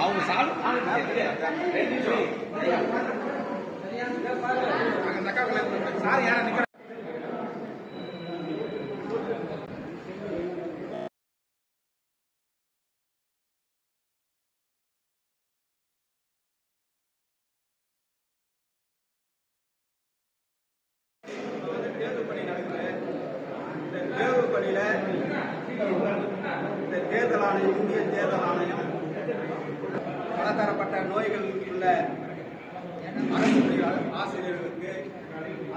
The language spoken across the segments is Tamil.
அவங்க சாப்பிட சார் யார நிக்க தேர்தல் பணி நடக்குது. இந்த தேர்தல் பணியில இந்த தேர்தல் ஆணையம், இந்திய தேர்தல் ஆணையம் பலதரப்பட்ட நோய்கள் உள்ள அரசு ஆசிரியர்களுக்கு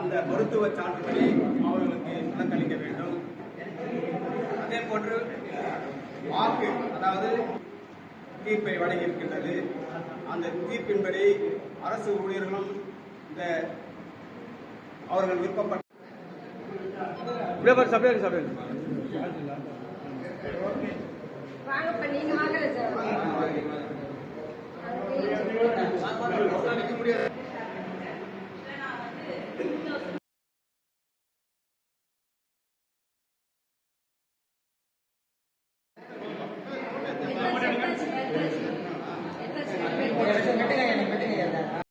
அந்த மருத்துவ சான்றிதழை அவர்களுக்கு விலக்களிக்க வேண்டும். அதே போன்று வாக்கு, அதாவது தீர்ப்பை வழங்கியிருக்கின்றது. அந்த தீர்ப்பின்படி அரசு ஊழியர்களும் இந்த அவர்கள் விருப்பப்பட்ட